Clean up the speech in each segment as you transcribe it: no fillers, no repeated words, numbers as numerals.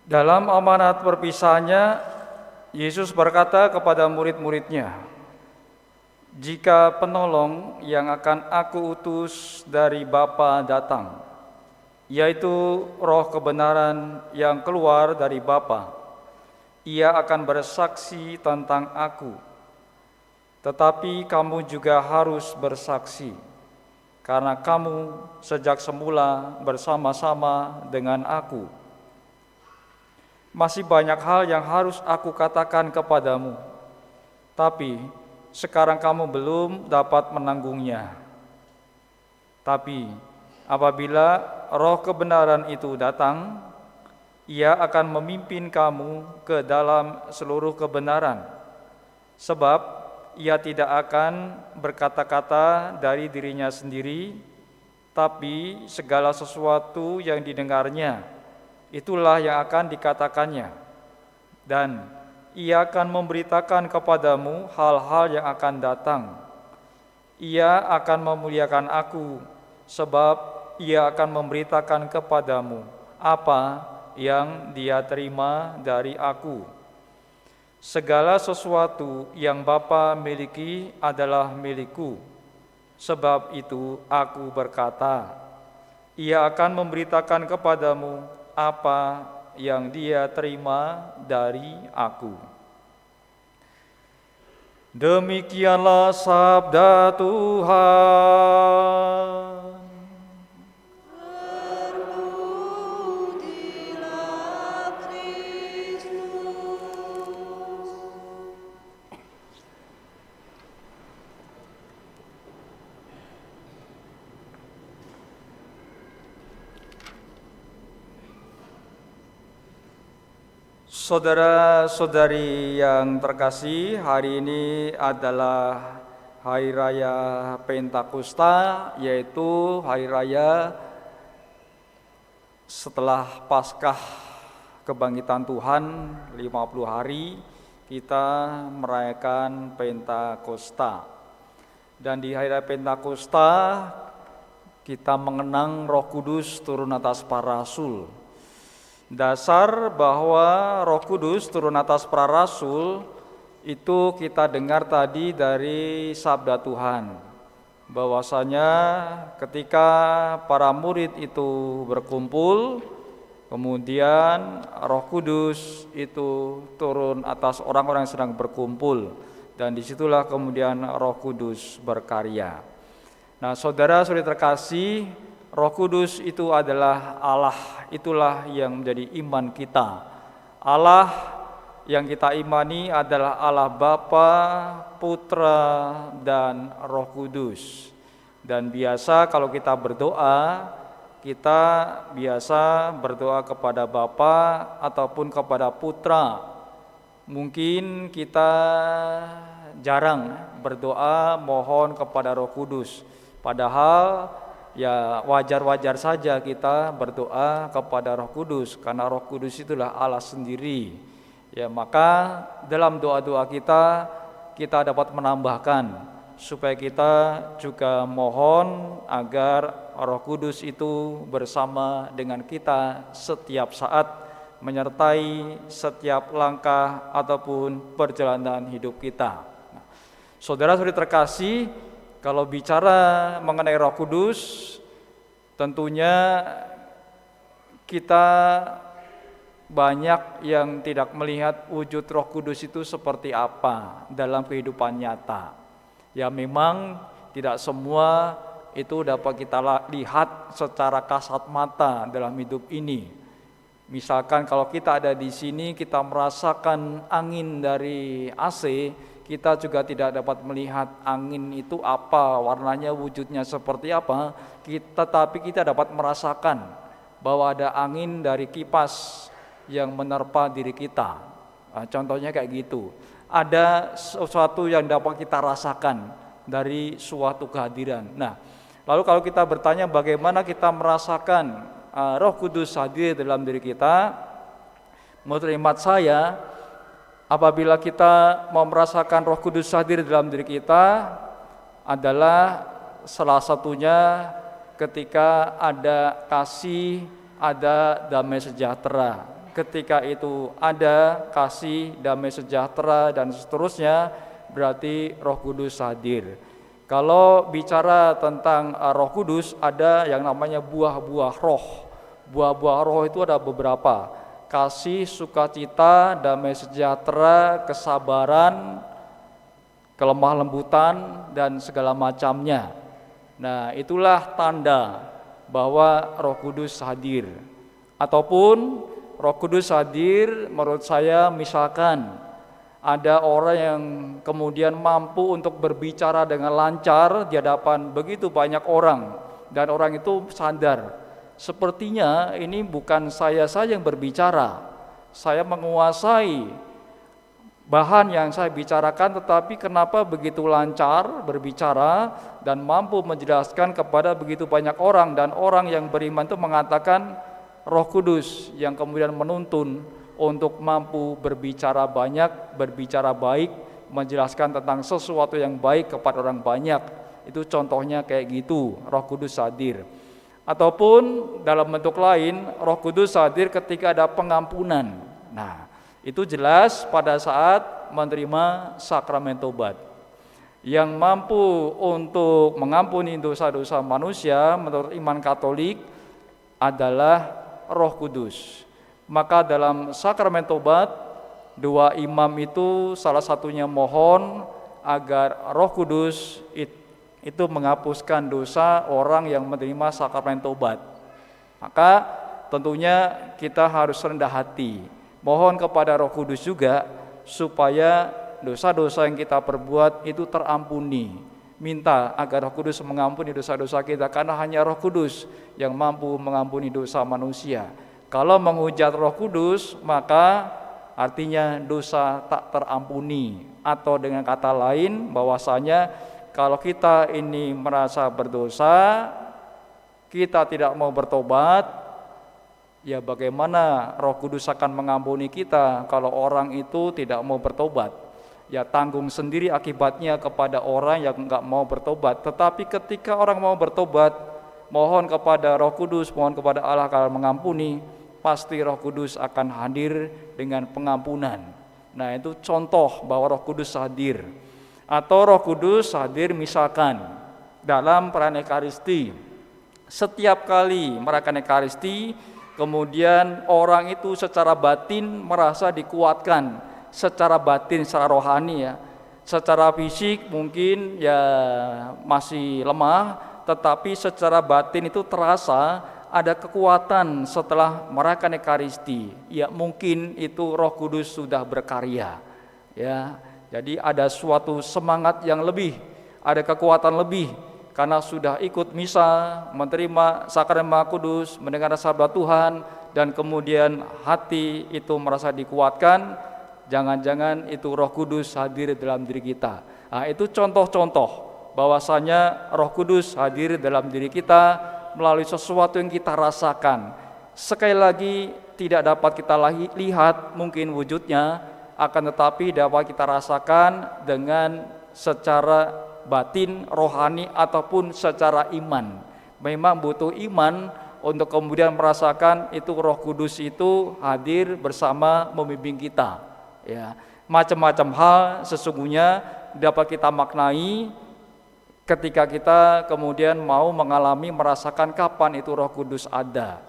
Dalam amanat perpisahannya, Yesus berkata kepada murid-muridnya, "Jika penolong yang akan aku utus dari Bapa datang, yaitu Roh kebenaran yang keluar dari Bapa, ia akan bersaksi tentang aku. Tetapi kamu juga harus bersaksi, karena kamu sejak semula bersama-sama dengan aku. Masih banyak hal yang harus aku katakan kepadamu, tapi sekarang kamu belum dapat menanggungnya. Tapi apabila Roh kebenaran itu datang, ia akan memimpin kamu ke dalam seluruh kebenaran, sebab ia tidak akan berkata-kata dari dirinya sendiri, tapi segala sesuatu yang didengarnya, itulah yang akan dikatakannya, dan ia akan memberitakan kepadamu hal-hal yang akan datang. Ia akan memuliakan aku, sebab ia akan memberitakan kepadamu apa yang dia terima dari aku. Segala sesuatu yang Bapa miliki adalah milikku. Sebab itu aku berkata, ia akan memberitakan kepadamu apa yang dia terima dari aku." Demikianlah sabda Tuhan. Terpujilah Kristus. Saudara-saudari yang terkasih, hari ini adalah Hari Raya Pentakosta, yaitu hari raya setelah Paskah kebangkitan Tuhan 50 hari kita merayakan Pentakosta. Dan di hari raya Pentakosta kita mengenang Roh Kudus turun atas para rasul. Dasar bahwa Roh Kudus turun atas para rasul itu kita dengar tadi dari sabda Tuhan, bahwasanya ketika para murid itu berkumpul, kemudian Roh Kudus itu turun atas orang-orang yang sedang berkumpul, dan disitulah kemudian Roh Kudus berkarya. Nah, saudara-saudari terkasih, Roh Kudus itu adalah Allah, itulah yang menjadi iman kita. Allah yang kita imani adalah Allah Bapa, Putra, dan Roh Kudus. Dan biasa kalau kita berdoa, kita biasa berdoa kepada Bapa ataupun kepada Putra. Mungkin kita jarang berdoa mohon kepada Roh Kudus. Padahal ya wajar-wajar saja kita berdoa kepada Roh Kudus, karena Roh Kudus itulah Allah sendiri. Ya, maka dalam doa-doa kita dapat menambahkan supaya kita juga mohon agar Roh Kudus itu bersama dengan kita setiap saat, menyertai setiap langkah ataupun perjalanan hidup kita. Nah, saudara-saudari terkasih, kalau bicara mengenai Roh Kudus, tentunya kita banyak yang tidak melihat wujud Roh Kudus itu seperti apa dalam kehidupan nyata. Ya, memang tidak semua itu dapat kita lihat secara kasat mata dalam hidup ini. Misalkan kalau kita ada di sini, kita merasakan angin dari AC, kita juga tidak dapat melihat angin itu apa, warnanya, wujudnya seperti apa, tapi kita dapat merasakan bahwa ada angin dari kipas yang menerpa diri kita. Nah, contohnya kayak gitu. Ada sesuatu yang dapat kita rasakan dari suatu kehadiran. Nah, lalu kalau kita bertanya bagaimana kita merasakan Roh Kudus hadir dalam diri kita, menurut hemat saya, apabila kita mau merasakan Roh Kudus hadir dalam diri kita adalah salah satunya ketika ada kasih, ada damai sejahtera. ketika itu ada kasih, damai sejahtera dan seterusnya, berarti Roh Kudus hadir. Kalau bicara tentang Roh Kudus, ada yang namanya buah-buah roh. Buah-buah roh itu ada beberapa: kasih, sukacita, damai sejahtera, kesabaran, kelemah lembutan, dan segala macamnya. Nah, itulah tanda bahwa Roh Kudus hadir. Ataupun Roh Kudus hadir menurut saya, misalkan ada orang yang kemudian mampu untuk berbicara dengan lancar di hadapan begitu banyak orang, dan orang itu sadar, sepertinya ini bukan saya saja yang berbicara, saya menguasai bahan yang saya bicarakan, tetapi kenapa begitu lancar berbicara dan mampu menjelaskan kepada begitu banyak orang. Dan orang yang beriman itu mengatakan Roh Kudus yang kemudian menuntun untuk mampu berbicara banyak, berbicara baik, menjelaskan tentang sesuatu yang baik kepada orang banyak. Itu contohnya kayak gitu, Roh Kudus hadir. Ataupun dalam bentuk lain, Roh Kudus hadir ketika ada pengampunan. Nah, itu jelas pada saat menerima sakramen tobat. Yang mampu untuk mengampuni dosa-dosa manusia menurut iman Katolik adalah Roh Kudus. Maka dalam sakramen tobat, dua imam itu salah satunya mohon agar Roh Kudus itu menghapuskan dosa orang yang menerima sakramen tobat. Maka tentunya kita harus rendah hati, mohon kepada Roh Kudus juga supaya dosa-dosa yang kita perbuat itu terampuni. Minta agar Roh Kudus mengampuni dosa-dosa kita, karena hanya Roh Kudus yang mampu mengampuni dosa manusia. Kalau menghujat Roh Kudus, maka artinya dosa tak terampuni. Atau dengan kata lain, bahwasanya kalau kita ini merasa berdosa, kita tidak mau bertobat, ya bagaimana Roh Kudus akan mengampuni kita kalau orang itu tidak mau bertobat? Ya tanggung sendiri akibatnya kepada orang yang enggak mau bertobat. Tetapi ketika orang mau bertobat, mohon kepada Roh Kudus, mohon kepada Allah akan mengampuni, pasti Roh Kudus akan hadir dengan pengampunan. Nah, itu contoh bahwa Roh Kudus hadir. Atau Roh Kudus hadir misalkan dalam perayaan Ekaristi. Setiap kali merayakan Ekaristi, kemudian orang itu secara batin merasa dikuatkan, secara batin, secara rohani ya. Secara fisik mungkin ya masih lemah, tetapi secara batin itu terasa ada kekuatan setelah merayakan Ekaristi. Ya mungkin itu Roh Kudus sudah berkarya. Ya, jadi ada suatu semangat yang lebih, ada kekuatan lebih, karena sudah ikut misa, menerima sakramen Maha Kudus, mendengar sabda Tuhan, dan kemudian hati itu merasa dikuatkan. Jangan-jangan itu Roh Kudus hadir dalam diri kita. Nah, itu contoh-contoh bahwasanya Roh Kudus hadir dalam diri kita melalui sesuatu yang kita rasakan. Sekali lagi tidak dapat kita lihat mungkin wujudnya, akan tetapi dapat kita rasakan dengan secara batin, rohani, ataupun secara iman. Memang butuh iman untuk kemudian merasakan itu Roh Kudus itu hadir bersama membimbing kita. Ya, macam-macam hal sesungguhnya dapat kita maknai ketika kita kemudian mau mengalami, merasakan kapan itu Roh Kudus ada.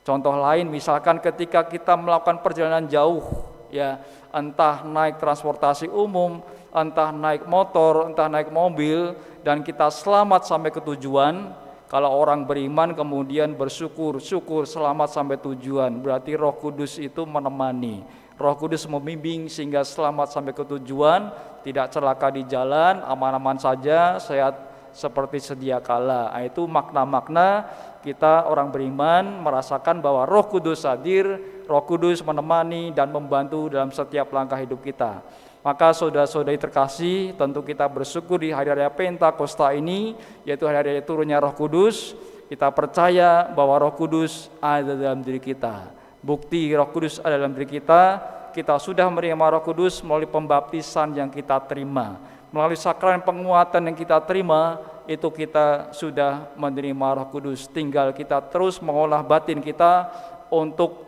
Contoh lain misalkan ketika kita melakukan perjalanan jauh, ya entah naik transportasi umum, entah naik motor, entah naik mobil, dan kita selamat sampai ke tujuan. Kalau orang beriman kemudian bersyukur selamat sampai tujuan, berarti Roh Kudus itu menemani. Roh Kudus membimbing sehingga selamat sampai ke tujuan, tidak celaka di jalan, aman-aman saja, sehat seperti sedia kala. Nah, itu makna-makna kita orang beriman merasakan bahwa Roh Kudus hadir, Roh Kudus menemani dan membantu dalam setiap langkah hidup kita. Maka saudara-saudari terkasih, tentu kita bersyukur di hari raya Pentakosta ini, yaitu hari raya turunnya Roh Kudus. Kita percaya bahwa Roh Kudus ada dalam diri kita. Bukti Roh Kudus ada dalam diri kita, kita sudah menerima Roh Kudus melalui pembaptisan yang kita terima. Melalui sakramen penguatan yang kita terima, itu kita sudah menerima Roh Kudus. Tinggal kita terus mengolah batin kita untuk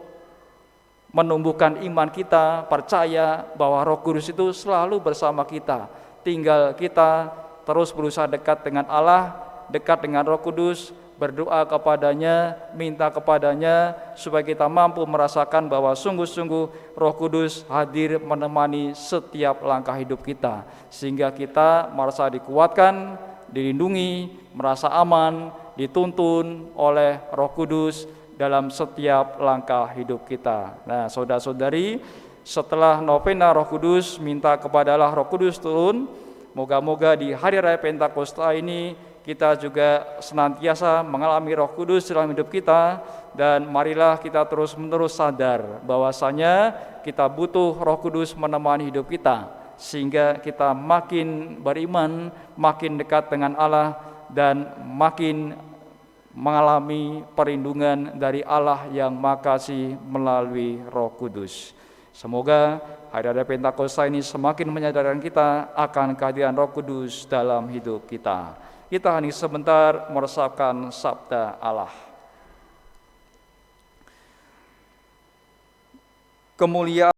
menumbuhkan iman kita, percaya bahwa Roh Kudus itu selalu bersama kita. Tinggal kita terus berusaha dekat dengan Allah, dekat dengan Roh Kudus, berdoa kepadanya, minta kepadanya supaya kita mampu merasakan bahwa sungguh-sungguh Roh Kudus hadir menemani setiap langkah hidup kita, sehingga kita merasa dikuatkan, dilindungi, merasa aman, dituntun oleh Roh Kudus dalam setiap langkah hidup kita. Nah, saudara-saudari, setelah novena Roh Kudus, minta kepadalah Roh Kudus turun. Moga-moga di hari raya Pentakosta ini kita juga senantiasa mengalami Roh Kudus dalam hidup kita, dan marilah kita terus-menerus sadar bahwasanya kita butuh Roh Kudus menemani hidup kita, sehingga kita makin beriman, makin dekat dengan Allah, dan makin mengalami perlindungan dari Allah yang Maha Kasih melalui Roh Kudus. Semoga hari raya Pentakosta ini semakin menyadarkan kita akan kehadiran Roh Kudus dalam hidup kita. Kita hening sebentar meresapkan sabda Allah. Kemuliaan